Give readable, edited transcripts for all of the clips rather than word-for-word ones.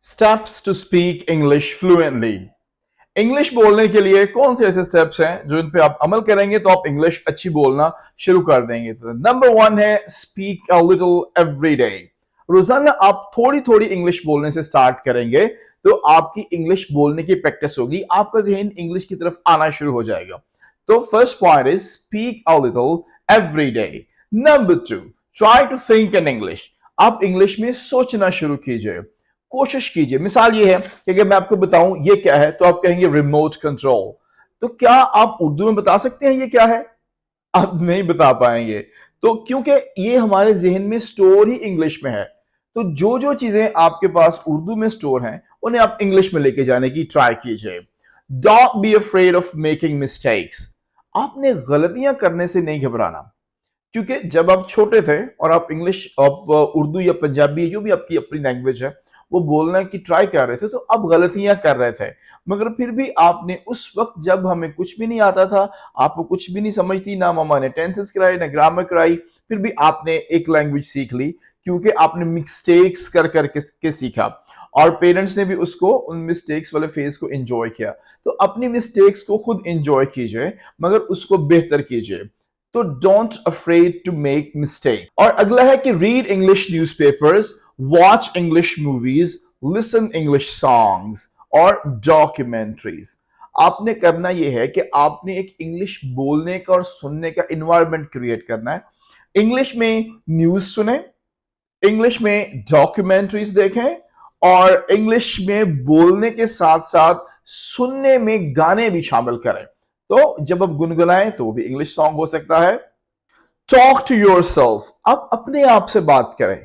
Steps to speak English fluently. English बोलने के लिए कौन से ऐसे स्टेप्स हैं जो इन पे आप अमल करेंगे तो आप इंग्लिश अच्छी बोलना शुरू कर देंगे। तो नंबर वन है speak a little every day. रोजाना आप थोड़ी थोड़ी इंग्लिश बोलने से स्टार्ट करेंगे तो आपकी इंग्लिश बोलने की प्रैक्टिस होगी, आपका जहन इंग्लिश की तरफ आना शुरू हो जाएगा। तो first point is speak a little every day. Number two, try to think in English. आप इंग्लिश में सोचना शुरू कीजिए, कोशिश कीजिए। मिसाल ये है कि अगर मैं आपको बताऊं ये क्या है तो आप कहेंगे रिमोट कंट्रोल। तो क्या आप उर्दू में बता सकते हैं ये क्या है? आप नहीं बता पाएंगे। तो क्योंकि ये हमारे जहन में स्टोर ही इंग्लिश में है। तो जो जो चीजें आपके पास उर्दू में स्टोर हैं उन्हें आप इंग्लिश में लेके जाने की ट्राई कीजिए। Don't be afraid of making mistakes. आपने गलतियां करने से नहीं घबराना, क्योंकि जब आप छोटे थे और आप इंग्लिश, आप उर्दू या पंजाबी जो भी आपकी अपनी लैंग्वेज है वो बोलने की ट्राई कर रहे थे तो आप गलतियां कर रहे थे, मगर फिर भी आपने उस वक्त जब हमें कुछ भी नहीं आता था, आपको कुछ भी नहीं समझती, ना मामा ने टेंसेस कराई ना ग्रामर कराई, फिर भी आपने एक लैंग्वेज सीख ली क्योंकि आपने मिस्टेक्स कर करके सीखा और पेरेंट्स ने भी उसको उन मिस्टेक्स वाले फेज को एंजॉय किया। तो अपनी मिस्टेक्स को खुद एंजॉय कीजिए मगर उसको बेहतर कीजिए। तो don't afraid to make mistake. और अगला है कि read English newspapers, watch English movies, listen English songs और डॉक्यूमेंट्रीज। आपने करना यह है कि आपने एक इंग्लिश बोलने का और सुनने का इन्वायरमेंट क्रिएट करना है। इंग्लिश में न्यूज सुने, इंग्लिश में डॉक्यूमेंट्रीज देखें और इंग्लिश में बोलने के साथ साथ सुनने में गाने भी शामिल करें। तो जब आप गुनगुनाएं तो वो भी इंग्लिश सॉन्ग हो सकता है। टॉक टू योर सेल्फ, आप अपने आप से बात करें।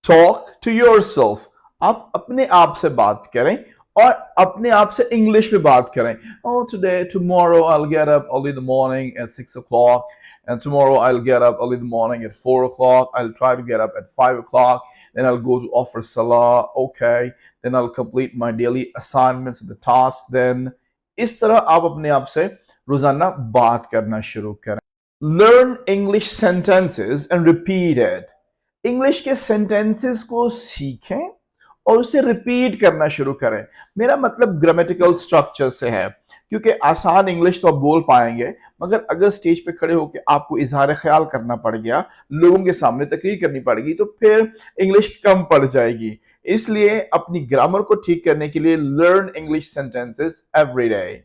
टॉक टू योर सेल्फ, आप अपने आप से बात करें और अपने आप से इंग्लिश में बात करें। Oh, today, tomorrow I'll get up early in the morning at 6 o'clock, and tomorrow I'll get up early in the morning at 4 o'clock. I'll try to get up at 5 o'clock. Then I'll go to offer salah. Okay. Then I'll complete my daily assignments and the tasks. Then इस तरह आप अपने आप से रोजाना बात करना शुरू करें। Learn English sentences and repeat it. English के सेंटेंसेस को सीखें और उसे रिपीट करना शुरू करें। मेरा मतलब ग्रामेटिकल स्ट्रक्चर से है, क्योंकि आसान इंग्लिश तो आप बोल पाएंगे मगर अगर स्टेज पे खड़े होकर आपको इजहार ख्याल करना पड़ गया, लोगों के सामने तकरीर करनी पड़ेगी, तो फिर इंग्लिश कम पड़ जाएगी। इसलिए अपनी ग्रामर को ठीक करने के लिए learn English sentences every day.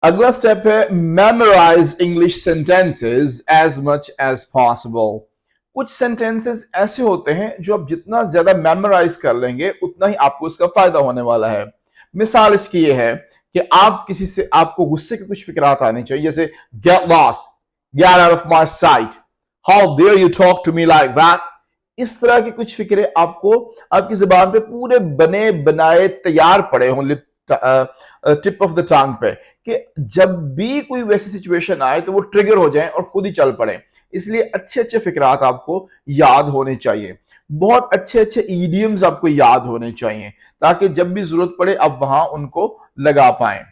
अगला स्टेप है memorise English sentences as much as possible. कुछ सेंटेंसेस ऐसे होते हैं जो आप जितना ज्यादा मेमोराइज कर लेंगे उतना ही आपको उसका फायदा होने वाला है। मिसाल इसकी ये है कि आप किसी से, आपको गुस्से के कुछ फिक्रात आने चाहिए, जैसे get lost, get out of my sight, how dare you talk to me like that. इस तरह के कुछ फिक्रे आपको आपकी जुबान पे पूरे बने बनाए तैयार पड़े हों टिप ऑफ द टंग पे, कि जब भी कोई वैसी सिचुएशन आए तो वो ट्रिगर हो जाए और खुद ही चल पड़े। इसलिए अच्छे अच्छे फिक्रात आपको याद होने चाहिए, बहुत अच्छे अच्छे ईडियम्स आपको याद होने चाहिए ताकि जब भी जरूरत पड़े आप वहां उनको लगा पाए।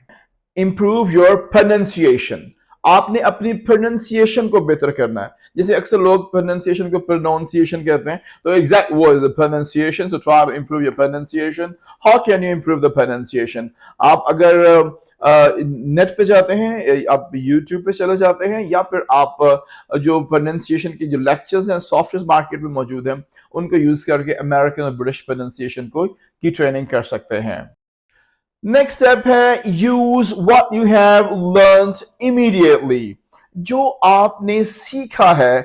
इंप्रूव योर प्रोनाउंसिएशन, आपने अपनी प्रोनाउंसिएशन को बेहतर करना है। जैसे अक्सर लोग प्रोनाउंसिएशन को प्रोनाउंसिएशन कहते हैं, तो एग्जैक्ट वो is the pronunciation. So try to improve your pronunciation. How can you improve the pronunciation? आप अगर नेट पे जाते हैं, आप यूट्यूब पे चले जाते हैं, या फिर आप जो प्रोनाउंसिएशन के जो लेक्चर्स हैं सॉफ्टवेयर मार्केट में मौजूद हैं उनको यूज करके अमेरिकन और ब्रिटिश प्रोनाउंसिएशन को की ट्रेनिंग कर सकते हैं। नेक्स्ट स्टेप है use what you have learned immediately. जो आपने सीखा है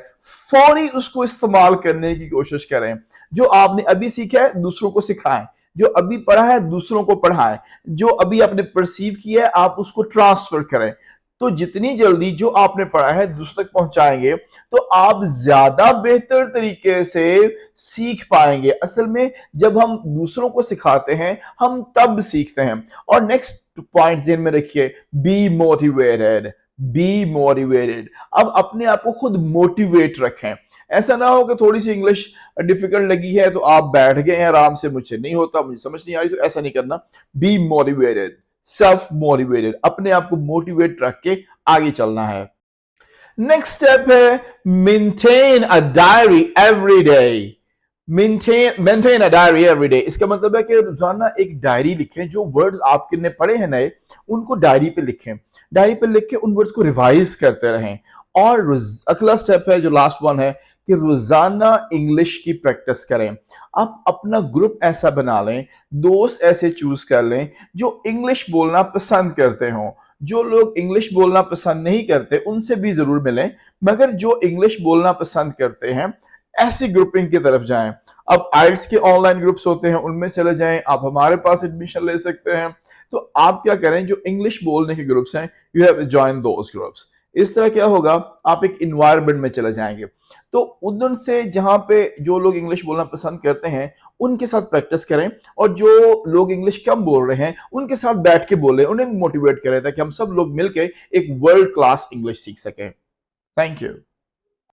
फौरी उसको इस्तेमाल करने की कोशिश करें। जो आपने अभी सीखा है दूसरों को सिखाएं, जो अभी पढ़ा है दूसरों को पढ़ाएं, जो अभी आपने परसीव किया है आप उसको ट्रांसफर करें। तो जितनी जल्दी जो आपने पढ़ा है दूसरों तक पहुंचाएंगे तो आप ज्यादा बेहतर तरीके से सीख पाएंगे। असल में जब हम दूसरों को सिखाते हैं हम तब सीखते हैं। और नेक्स्ट पॉइंट ध्यान में रखिए, बी मोटिवेटेड। बी मोटिवेटेड, अब अपने आप को खुद मोटिवेट रखें। ऐसा ना हो कि थोड़ी सी इंग्लिश डिफिकल्ट लगी है तो आप बैठ गए हैं आराम से, मुझसे नहीं होता, मुझे समझ नहीं आ रही, तो ऐसा नहीं करना। बी मोटिवेटेड, सेल्फ मोटिवेटेड, अपने आप को मोटिवेट रख के आगे चलना है। नेक्स्ट स्टेप है maintain a diary every day. Maintain a diary every day, इसका मतलब है कि रोजाना एक डायरी लिखें, जो वर्ड्स आपने पढ़े हैं नए उनको डायरी पे लिखें, डायरी पे लिख के उन वर्ड्स को रिवाइज करते रहें। और अगला स्टेप है जो लास्ट वन है कि रोजाना इंग्लिश की प्रैक्टिस करें। आप अपना ग्रुप ऐसा बना लें, दोस्त ऐसे चूज कर लें जो इंग्लिश बोलना पसंद करते हों। जो लोग इंग्लिश बोलना पसंद नहीं करते उनसे भी जरूर मिलें, मगर जो इंग्लिश बोलना पसंद करते हैं ऐसी ग्रुपिंग की तरफ जाएं। अब आइल्स के ऑनलाइन ग्रुप्स होते हैं उनमें चले जाएं, आप हमारे पास एडमिशन ले सकते हैं। तो आप क्या करें, जो इंग्लिश बोलने के ग्रुप्स हैं, you have join those groups. इस तरह क्या होगा, आप एक इन्वायरमेंट में चले जाएंगे। तो उधर से जहां पे जो लोग इंग्लिश बोलना पसंद करते हैं उनके साथ प्रैक्टिस करें, और जो लोग इंग्लिश कम बोल रहे हैं उनके साथ बैठ के बोलें, उन्हें मोटिवेट करें ताकि हम सब लोग मिलकर एक वर्ल्ड क्लास इंग्लिश सीख सकें। Thank you.